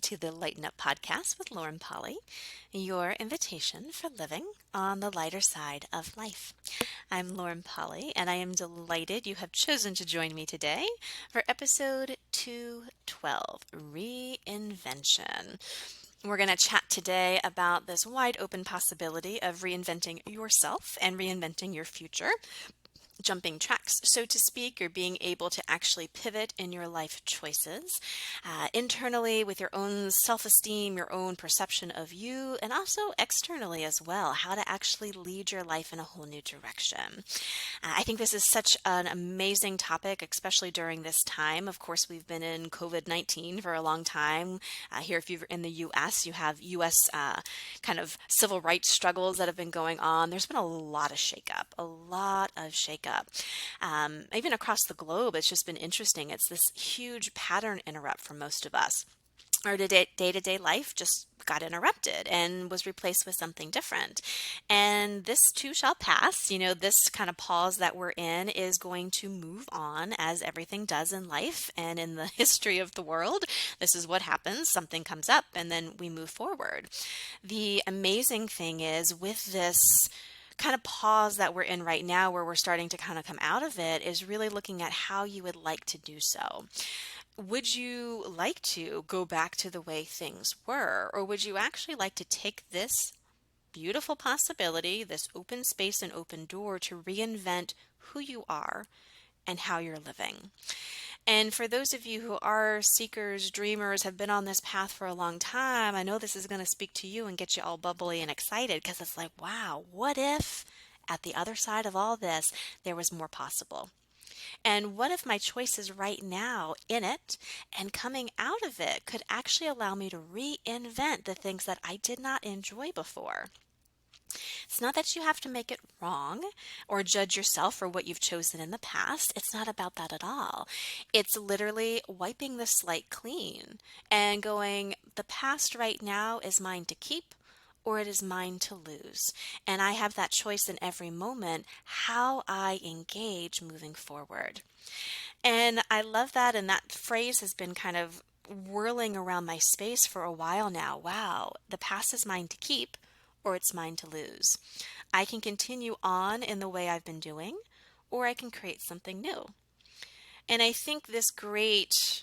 to the Lighten Up podcast with Lauren Polly, your invitation for living on the lighter side of life. I'm Lauren Polly, and I am delighted you have chosen to join me today for episode 212, Reinvention. We're going to chat today about this wide open possibility of reinventing yourself and reinventing your future, jumping tracks, so to speak, or being able to actually pivot in your life choices internally with your own self-esteem, your own perception of you, and also externally as well, how to actually lead your life in a whole new direction. I think this is such an amazing topic, especially during this time. Of course, we've been in COVID-19 for a long time. Here, if you're in the U.S., you have U.S. Kind of civil rights struggles that have been going on. There's been a lot of shakeup, even across the globe. It's just been interesting. It's this huge pattern interrupt for most of us. Our day-to-day life just got interrupted and was replaced with something different. And this too shall pass. This kind of pause that we're in is going to move on, as everything does in life and in the history of the world. This is what happens. Something comes up and then we move forward. The amazing thing is, with this kind of pause that we're in right now, where we're starting to kind of come out of it, is really looking at how you would like to do so. Would you like to go back to the way things were, or would you actually like to take this beautiful possibility, this open space and open door, to reinvent who you are and how you're living? And for those of you who are seekers, dreamers, have been on this path for a long time, I know this is going to speak to you and get you all bubbly and excited, because it's like, wow, what if at the other side of all this, there was more possible? And what if my choices right now in it and coming out of it could actually allow me to reinvent the things that I did not enjoy before? It's not that you have to make it wrong or judge yourself for what you've chosen in the past. It's not about that at all. It's literally wiping the slate clean and going, the past right now is mine to keep, or it is mine to lose. And I have that choice in every moment, how I engage moving forward. And I love that. And that phrase has been kind of whirling around my space for a while now. Wow, the past is mine to keep, or it's mine to lose. I can continue on in the way I've been doing, or I can create something new. And I think this great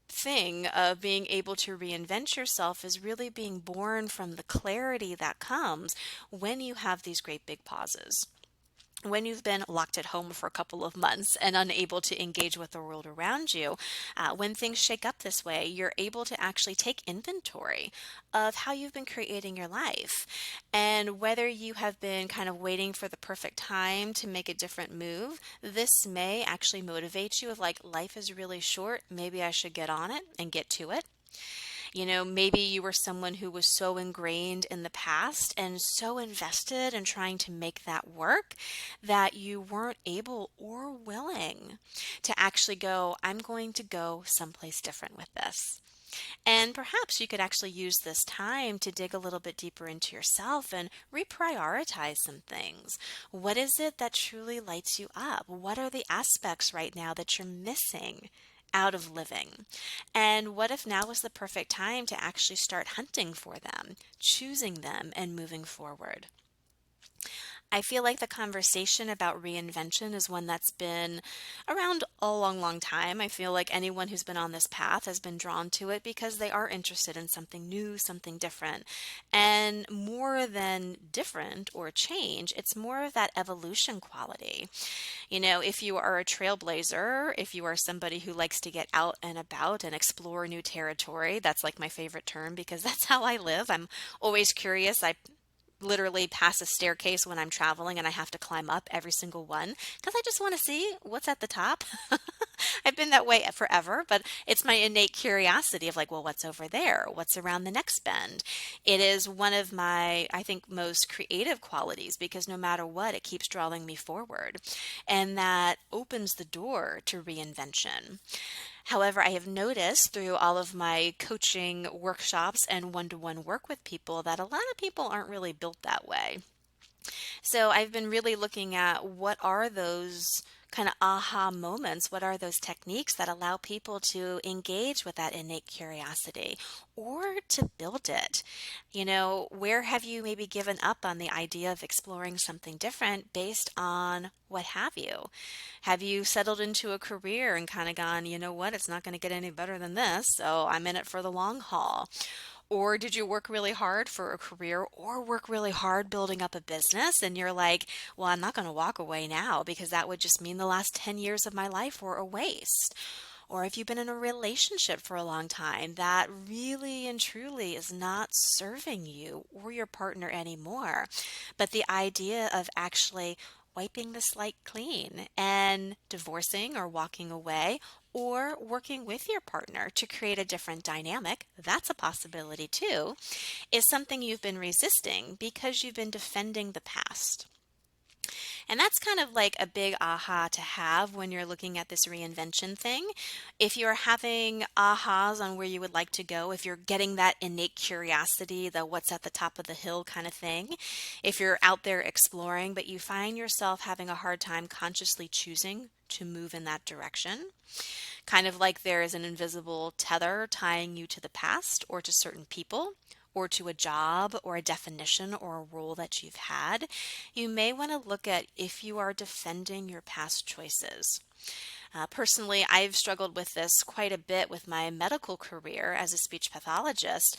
thing of being able to reinvent yourself is really being born from the clarity that comes when you have these great big pauses. When you've been locked at home for a couple of months and unable to engage with the world around you, when things shake up this way, you're able to actually take inventory of how you've been creating your life. And whether you have been kind of waiting for the perfect time to make a different move, this may actually motivate you of like, life is really short. Maybe I should get on it and get to it. Maybe you were someone who was so ingrained in the past and so invested in trying to make that work that you weren't able or willing to actually go, I'm going to go someplace different with this. And perhaps you could actually use this time to dig a little bit deeper into yourself and reprioritize some things. What is it that truly lights you up? What are the aspects right now that you're missing out of living? And what if now was the perfect time to actually start hunting for them, choosing them, and moving forward? I feel like the conversation about reinvention is one that's been around a long, long time. I feel like anyone who's been on this path has been drawn to it because they are interested in something new, something different. And more than different or change, it's more of that evolution quality. If you are a trailblazer, if you are somebody who likes to get out and about and explore new territory, that's like my favorite term because that's how I live. I'm always curious. I literally pass a staircase when I'm traveling and I have to climb up every single one because I just want to see what's at the top. I've been that way forever, but it's my innate curiosity of like, well, what's over there? What's around the next bend? It is one of my, I think, most creative qualities because no matter what, it keeps drawing me forward. And that opens the door to reinvention. However, I have noticed through all of my coaching workshops and one-to-one work with people that a lot of people aren't really built that way. So I've been really looking at what are those kind of aha moments? What are those techniques that allow people to engage with that innate curiosity or to build it? Where have you maybe given up on the idea of exploring something different based on what have you? Have you settled into a career and kind of gone, you know what, it's not going to get any better than this, so I'm in it for the long haul? Or did you work really hard for a career or work really hard building up a business and you're like, well, I'm not going to walk away now because that would just mean the last 10 years of my life were a waste? Or if you've been in a relationship for a long time that really and truly is not serving you or your partner anymore, but the idea of actually wiping the slate clean and divorcing or walking away or working with your partner to create a different dynamic, that's a possibility too, is something you've been resisting because you've been defending the past. And that's kind of like a big aha to have when you're looking at this reinvention thing. If you're having ahas on where you would like to go, if you're getting that innate curiosity, the what's at the top of the hill kind of thing, if you're out there exploring, but you find yourself having a hard time consciously choosing to move in that direction, kind of like there is an invisible tether tying you to the past or to certain people or to a job or a definition or a role that you've had, you may want to look at if you are defending your past choices. Personally, I've struggled with this quite a bit with my medical career as a speech pathologist.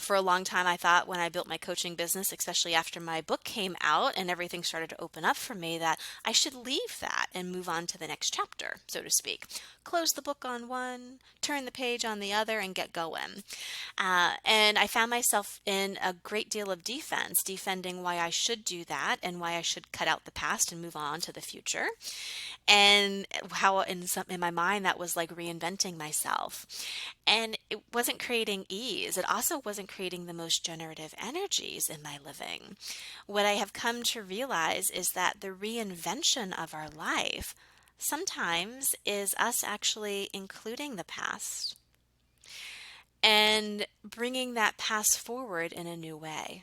For a long time, I thought when I built my coaching business, especially after my book came out and everything started to open up for me, that I should leave that and move on to the next chapter, so to speak. Close the book on one, turn the page on the other, and get going. And I found myself in a great deal of defense, defending why I should do that and why I should cut out the past and move on to the future. And how in my mind that was like reinventing myself. And it wasn't creating ease. It also wasn't creating the most generative energies in my living. What I have come to realize is that the reinvention of our life sometimes is us actually including the past and bringing that past forward in a new way.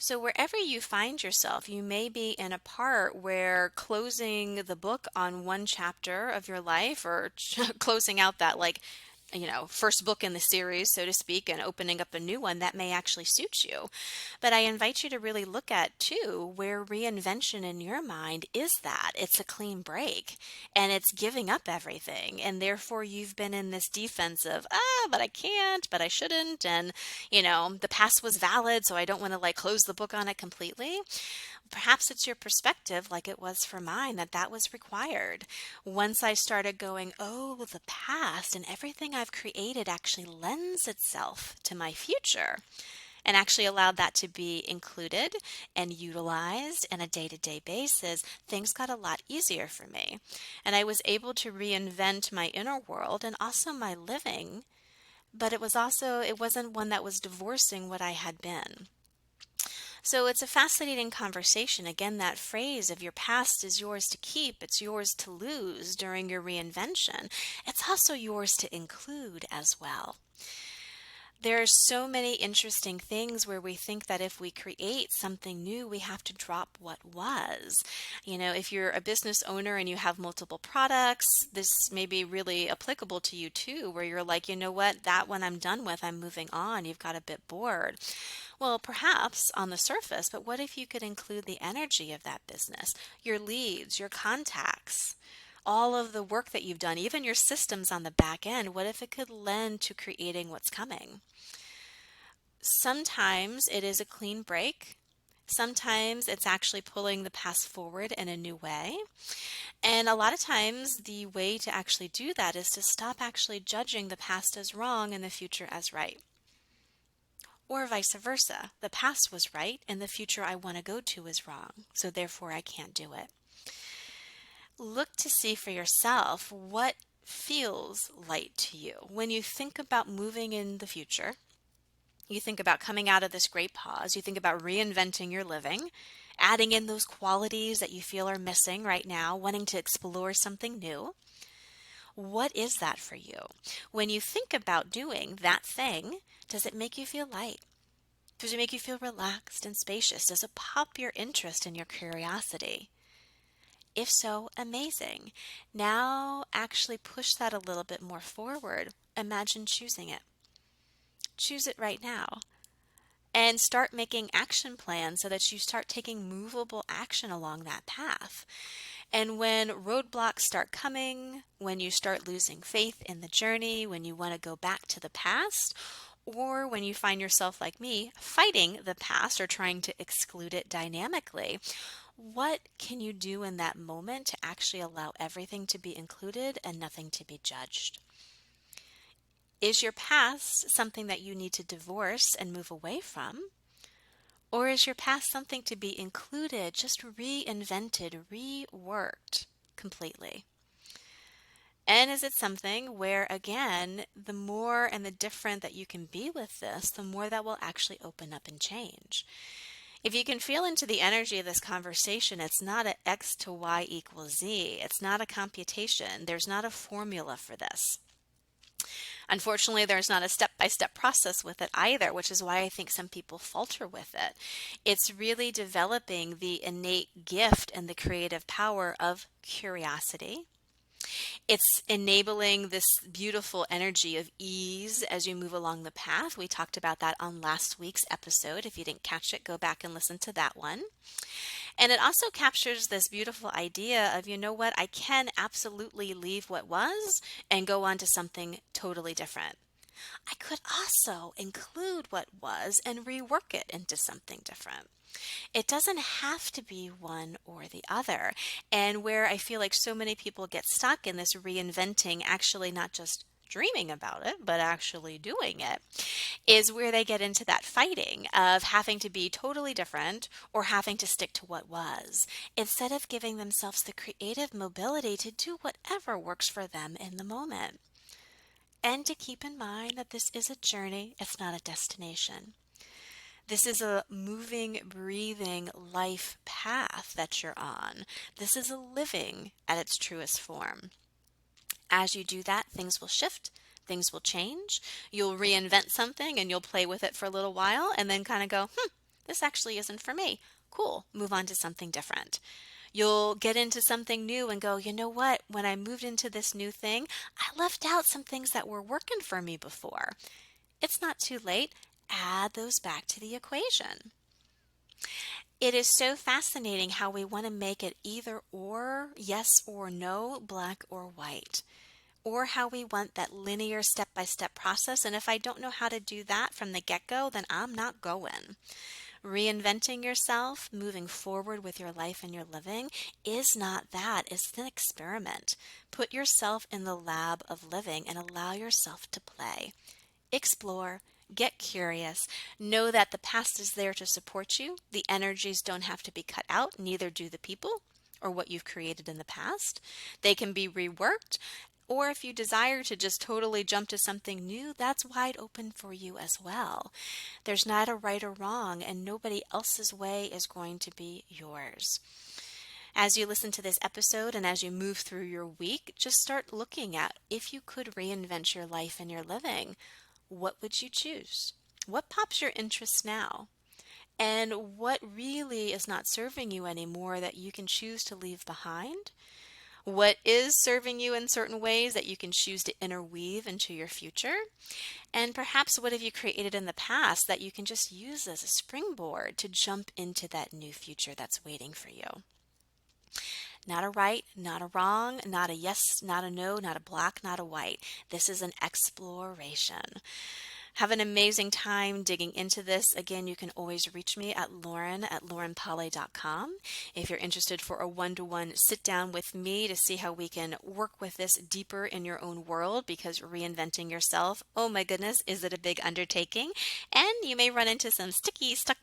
So, wherever you find yourself, you may be in a part where closing the book on one chapter of your life or closing out that, like, first book in the series, so to speak, and opening up a new one that may actually suit you. But I invite you to really look at, too, where reinvention in your mind is that. It's a clean break and it's giving up everything. And therefore, you've been in this defense of, but I can't, but I shouldn't. And, the past was valid, so I don't want to like close the book on it completely. Perhaps it's your perspective, like it was for mine, that that was required. Once I started going, oh, the past and everything I've created actually lends itself to my future, and actually allowed that to be included and utilized on a day-to-day basis, things got a lot easier for me. And I was able to reinvent my inner world and also my living, but it wasn't one that was divorcing what I had been. So it's a fascinating conversation. Again, that phrase of your past is yours to keep, it's yours to lose during your reinvention. It's also yours to include as well. There's so many interesting things where we think that if we create something new, we have to drop what was. If you're a business owner and you have multiple products, this may be really applicable to you too, where you're like, you know what, that one I'm done with, I'm moving on. You've got a bit bored. Well, perhaps on the surface, but what if you could include the energy of that business, your leads, your contacts? All of the work that you've done, even your systems on the back end, what if it could lend to creating what's coming? Sometimes it is a clean break. Sometimes it's actually pulling the past forward in a new way. And a lot of times the way to actually do that is to stop actually judging the past as wrong and the future as right. Or vice versa. The past was right and the future I want to go to is wrong. So therefore I can't do it. Look to see for yourself what feels light to you. When you think about moving in the future, you think about coming out of this great pause, you think about reinventing your living, adding in those qualities that you feel are missing right now, wanting to explore something new. What is that for you? When you think about doing that thing, does it make you feel light? Does it make you feel relaxed and spacious? Does it pop your interest and your curiosity? If so, amazing. Now actually push that a little bit more forward. Imagine choosing it. Choose it right now. And start making action plans so that you start taking movable action along that path. And when roadblocks start coming, when you start losing faith in the journey, when you want to go back to the past, or when you find yourself like me fighting the past or trying to exclude it dynamically, what can you do in that moment to actually allow everything to be included and nothing to be judged? Is your past something that you need to divorce and move away from? Or is your past something to be included, just reinvented, reworked completely? And is it something where, again, the more and the different that you can be with this, the more that will actually open up and change? If you can feel into the energy of this conversation, it's not a X to Y equals Z. It's not a computation. There's not a formula for this. Unfortunately, there's not a step-by-step process with it either, which is why I think some people falter with it. It's really developing the innate gift and the creative power of curiosity. It's enabling this beautiful energy of ease as you move along the path. We talked about that on last week's episode. If you didn't catch it, go back and listen to that one. And it also captures this beautiful idea of, you know what, I can absolutely leave what was and go on to something totally different. I could also include what was and rework it into something different. It doesn't have to be one or the other. And where I feel like so many people get stuck in this reinventing, actually not just dreaming about it, but actually doing it, is where they get into that fighting of having to be totally different or having to stick to what was, instead of giving themselves the creative mobility to do whatever works for them in the moment. And to keep in mind that this is a journey, it's not a destination. This is a moving, breathing life path that you're on. This is a living at its truest form. As you do that, things will shift, things will change. You'll reinvent something and you'll play with it for a little while and then kind of go, this actually isn't for me. Cool, move on to something different. You'll get into something new and go, you know what? When I moved into this new thing, I left out some things that were working for me before. It's not too late. Add those back to the equation. It is so fascinating how we want to make it either or, yes or no, black or white, or how we want that linear step-by-step process. And if I don't know how to do that from the get-go, then I'm not going. Reinventing yourself, moving forward with your life and your living is not that. It's an experiment. Put yourself in the lab of living and allow yourself to play. Explore, get curious, know that the past is there to support you. The energies don't have to be cut out, neither do the people or what you've created in the past. They can be reworked, or if you desire to just totally jump to something new, that's wide open for you as well. There's not a right or wrong, and nobody else's way is going to be yours. As you listen to this episode and as you move through your week, just start looking at if you could reinvent your life and your living. What would you choose? What pops your interest now? And what really is not serving you anymore that you can choose to leave behind? What is serving you in certain ways that you can choose to interweave into your future? And perhaps what have you created in the past that you can just use as a springboard to jump into that new future that's waiting for you? Not a right, not a wrong, not a yes, not a no, not a black, not a white. This is an exploration. Have an amazing time digging into this. Again, you can always reach me at laurenpolly.com. If you're interested for a one-to-one sit down with me to see how we can work with this deeper in your own world, because reinventing yourself, oh my goodness, is it a big undertaking? And you may run into some stuck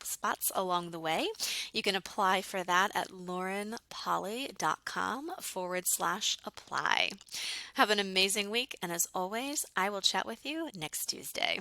spots along the way. You can apply for that at laurenpolly.com/apply. Have an amazing week, and as always, I will chat with you next Tuesday.